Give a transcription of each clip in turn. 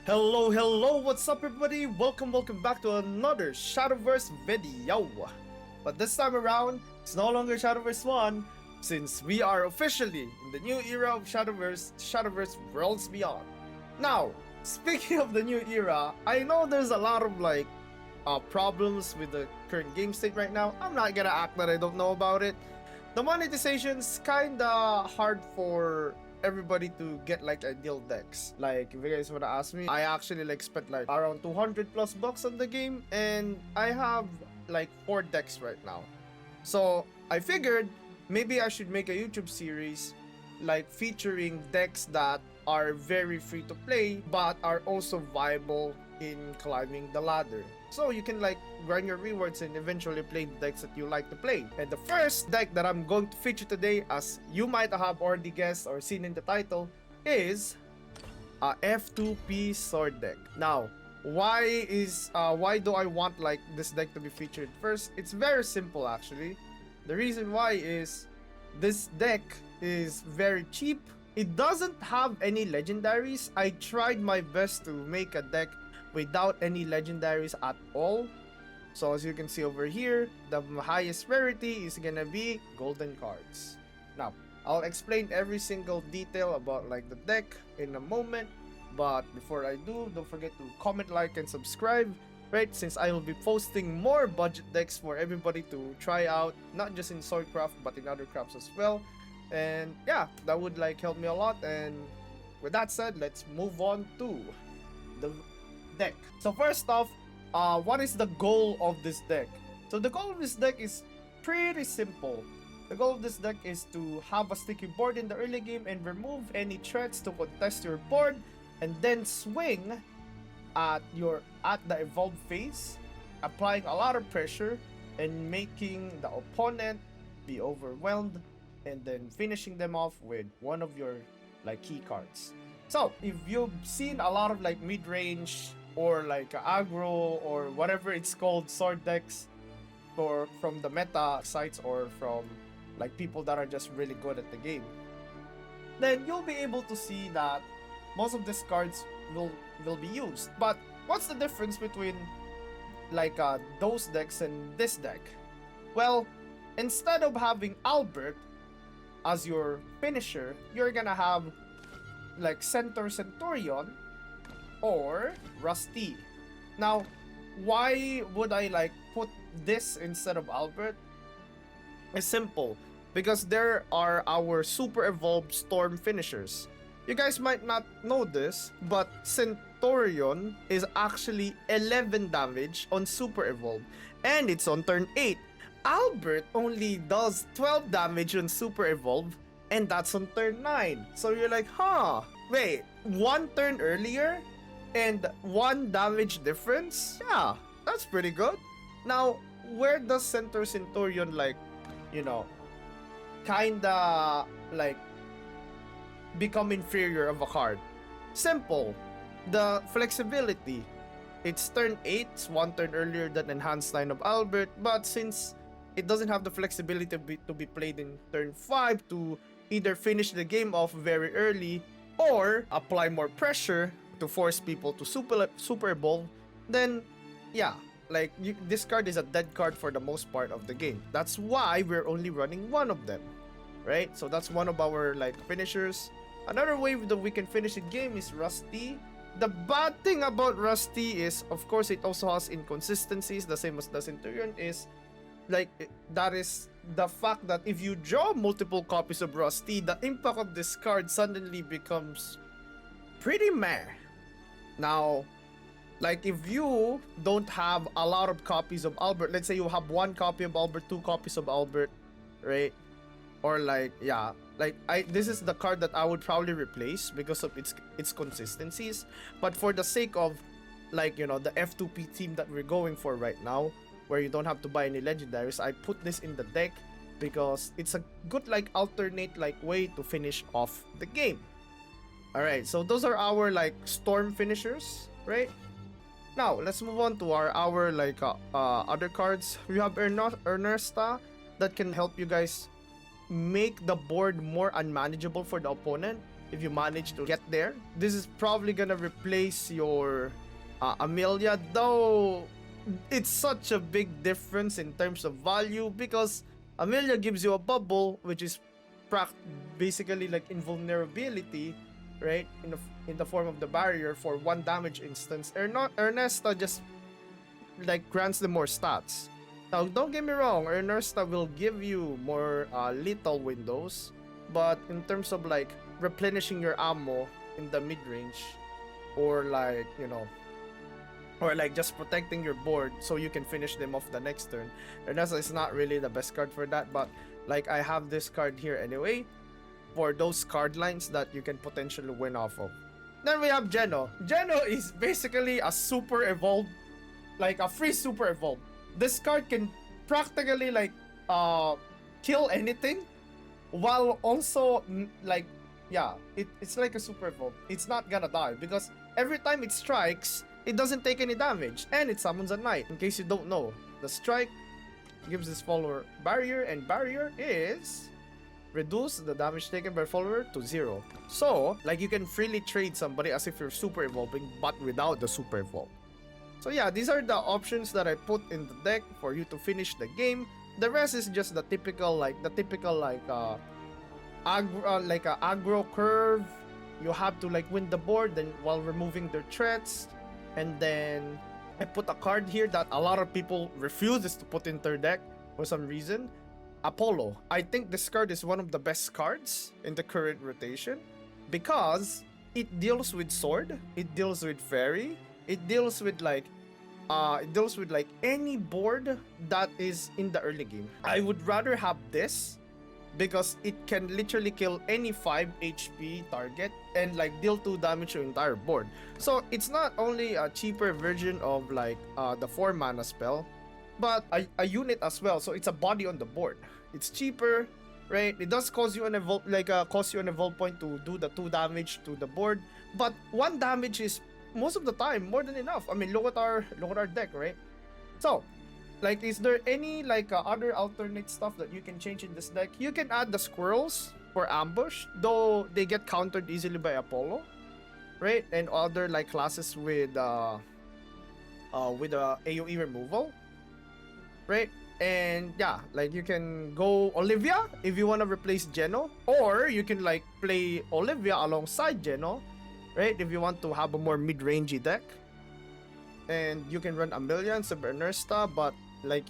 Hello, what's up everybody? Welcome back to another Shadowverse video. But this time around, it's no longer Shadowverse 1, since we are officially in the new era of Shadowverse Worlds Beyond. Now, speaking of the new era, I know there's a lot of problems with the current game state right now. I'm not gonna act that I don't know about it. The monetization's kinda hard for everybody to get like ideal decks. Like if you guys wanna ask me, I actually spent like around 200 plus bucks on the game, and I have like 4 decks right now. So I figured maybe I should make a YouTube series like featuring decks that are very free to play but are also viable in climbing the ladder. So you can like grind your rewards and eventually play the decks that you like to play. And the first deck that I'm going to feature today, as you might have already guessed or seen in the title, is a F2P Sword deck. Now, why do I want like this deck to be featured first? It's very simple actually. The reason why is this deck is very cheap. It doesn't have any legendaries. I tried my best to make a deck without any legendaries at all. So as you can see over here, the highest rarity is gonna be golden cards. Now, I'll explain every single detail about like the deck in a moment. But before I do, don't forget to comment, like, and subscribe, right? Since I will be posting more budget decks for everybody to try out, not just in Swordcraft, but in other crafts as well. And yeah, that would like help me a lot. And with that said, let's move on to the deck. So first off, what is the goal of this deck? So the goal of this deck is pretty simple. The goal of this deck is to have a sticky board in the early game and remove any threats to contest your board, and then swing at the evolved phase, applying a lot of pressure and making the opponent be overwhelmed, and then finishing them off with one of your like key cards. So if you've seen a lot of like mid-range or like aggro or whatever it's called sword decks from the meta sites or from like people that are just really good at the game, then you'll be able to see that most of these cards will be used. But what's the difference between like those decks and this deck? Well, instead of having Albert as your finisher, you're gonna have like Centaur Centurion or Rusty. Now, why would I like put this instead of Albert? It's simple, because there are our super evolved storm finishers. You guys might not know this, but Centurion is actually 11 damage on super evolved, and it's on turn 8. Albert only does 12 damage on super evolved, and that's on turn 9. So you're like, wait, one turn earlier and 1 damage difference? Yeah, that's pretty good. Now, where does Centaur Centurion like, kinda like become inferior of a card? Simple. The flexibility. It's turn 8, it's 1 turn earlier than Enhanced Line of Albert, but since it doesn't have the flexibility to be played in turn 5 to either finish the game off very early or apply more pressure to force people to super evolve, then yeah, this card is a dead card for the most part of the game. That's why we're only running one of them, right? So that's one of our like finishers. Another way that we can finish a game is Rusty. The bad thing about Rusty is, of course, it also has inconsistencies, the same as the Centurion is. That is the fact that if you draw multiple copies of Rusty, the impact of this card suddenly becomes pretty meh. Now, like if you don't have a lot of copies of Albert, let's say you have 1 copy of Albert, 2 copies of Albert, right? Or this is the card that I would probably replace because of its consistencies. But for the sake of the F2P team that we're going for right now, where you don't have to buy any legendaries, I put this in the deck because it's a good alternate way to finish off the game. Alright, so those are our storm finishers, right? Now let's move on to our other cards. We have Ernesta that can help you guys make the board more unmanageable for the opponent. if you manage to get there. This is probably gonna replace your Amelia, though it's such a big difference in terms of value because Amelia gives you a bubble, which is basically like invulnerability, right? In the form of the barrier for 1 damage instance. Ernesta just like grants them more stats. Now, don't get me wrong, Ernesta will give you more lethal windows, but in terms of like replenishing your ammo in the mid-range, or like, you know, or like just protecting your board so you can finish them off the next turn, Ernesta is not really the best card for that, but like I have this card here anyway for those card lines that you can potentially win off of. Then we have Geno. Geno is basically a super evolved, like a free super evolve. This card can practically like kill anything while also like, yeah, it's like a super evolve. It's not gonna die because every time it strikes, it doesn't take any damage and it summons at night. In case you don't know, the strike gives this follower barrier, and barrier is reduce the damage taken by follower to 0. So like you can freely trade somebody as if you're super evolving but without the super evolve. So yeah, these are the options that I put in the deck for you to finish the game. The rest is just the typical aggro curve. You have to like win the board then while removing their threats. And then I put a card here that a lot of people refuses to put in their deck for some reason. Apollo. I think this card is one of the best cards in the current rotation because it deals with sword, it deals with fairy, it deals with like any board that is in the early game. I would rather have this because it can literally kill any 5 HP target and like deal 2 damage to the entire board. So it's not only a cheaper version of like the 4 mana spell, but a unit as well. So it's a body on the board. It's cheaper, right? It does cost you an evolve point to do the 2 damage to the board, but 1 damage is most of the time more than enough. I mean, look at our deck, right? So like, is there any like other alternate stuff that you can change in this deck? You can add the squirrels for ambush, though they get countered easily by Apollo, right? And other like classes with AoE removal, right? And yeah, like you can go Olivia if you want to replace Geno, or you can like play Olivia alongside Geno, right? If you want to have a more mid-rangey deck. And you can run Amelia and sub Ernesta, but like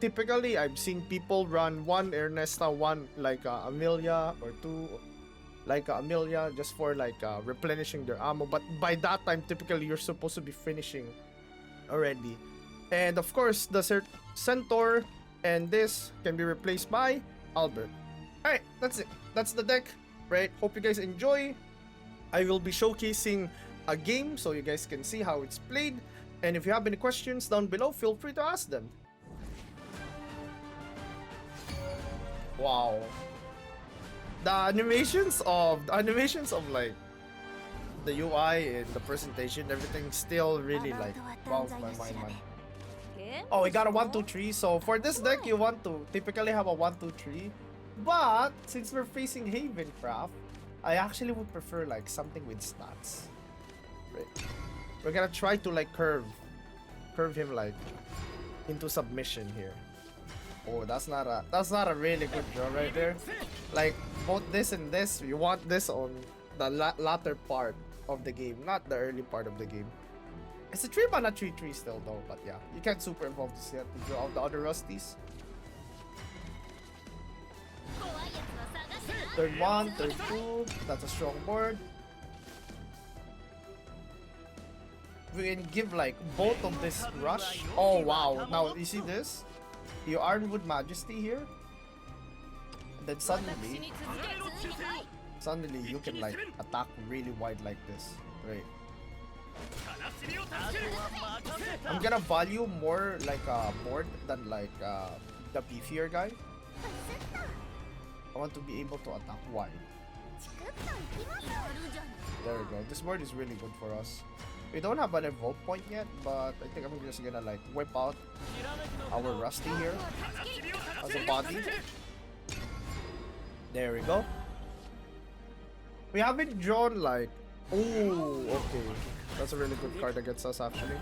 typically I've seen people run 1 Ernesta, 1 like Amelia, or 2 like Amelia just for like replenishing their ammo, but by that time typically you're supposed to be finishing already. And of course the Centaur and this can be replaced by Albert. Alright, that's it. That's the deck, right? Hope you guys enjoy. I will be showcasing a game so you guys can see how it's played. And if you have any questions down below, feel free to ask them. Wow. The animations of like the UI and the presentation, everything still really like boggles my mind, man. Oh, we got a 1-2-3. So for this deck, you want to typically have a 1-2-3. But since we're facing Havencraft, I actually would prefer like something with stats. Right. We're gonna try to like curve him like into submission here. Oh, that's not a really good draw right there. Like both this and this, you want this on the latter part of the game, not the early part of the game. It's a 3 mana 3/3 still though, but yeah, you can't super evolve this yet to draw out the other rusties. Third 1, third 2, that's a strong board. We can give like both of this rush. Oh wow, now you see this? You armed with Majesty here. And then suddenly you can like attack really wide like this, right? I'm gonna value more like a board than like the beefier guy. I want to be able to attack wide. There we go. This board is really good for us. We don't have an evolve point yet, but I think I'm just gonna like whip out our Rusty here as a body. There we go. We haven't drawn like... Oh, okay. That's a really good card against us actually.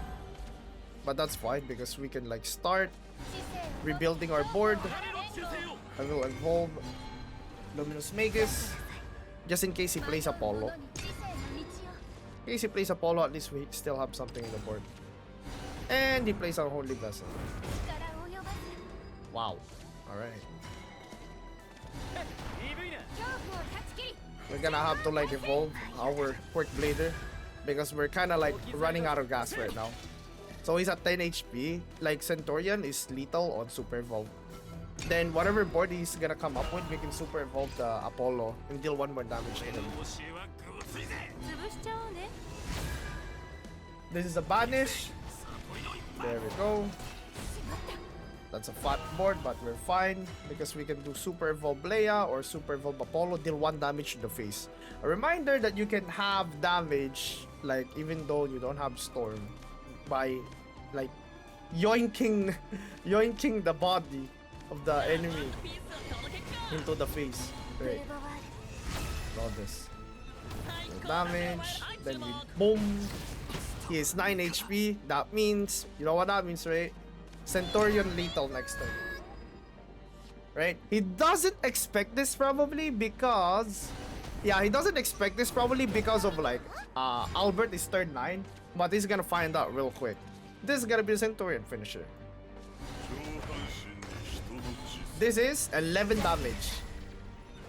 But that's fine because we can like start rebuilding our board. I will evolve Luminous Magus just in case he plays Apollo. In case he plays Apollo, at least we still have something in the board. And he plays our Holy Vessel. Wow. Alright. We're gonna have to like evolve our Quirk Blader because we're kinda like running out of gas right now. So he's at 10 HP. Like Centurion is lethal on Super Evolve. Then whatever board he's gonna come up with, we can Super Evolve the Apollo and deal 1 more damage to him. This is a banish. There we go. That's a fat board, but we're fine because we can do Super Evolve Leia or Super Evolve Apollo, deal 1 damage to the face. A reminder that you can have damage, like even though you don't have Storm, by like yoinking the body of the enemy into the face. Right. Draw this. No damage. Then we boom. He is 9 HP. That means, you know what that means, right? Centurion lethal next turn. Right? He doesn't expect this probably because... Yeah, he doesn't expect this probably because of like... Albert is turn 9. But he's gonna find out real quick. This is gonna be the Centurion finisher. This is 11 damage.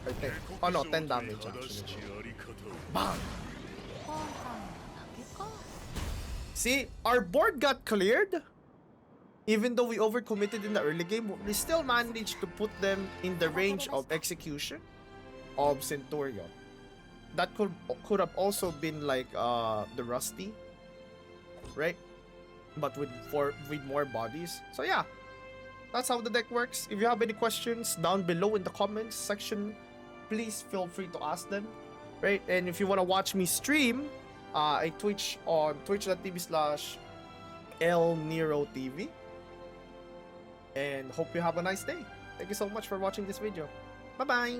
I think. Oh no, 10 damage actually. Bang! See, our board got cleared. Even though we overcommitted in the early game, we still managed to put them in the range of execution of Centurion. That could have also been like the Rusty, right? But with more bodies. So yeah, that's how the deck works. If you have any questions down below in the comments section, please feel free to ask them, right? And if you want to watch me stream, I Twitch on twitch.tv/LNeroTV. And hope you have a nice day. Thank you so much for watching this video. Bye-bye!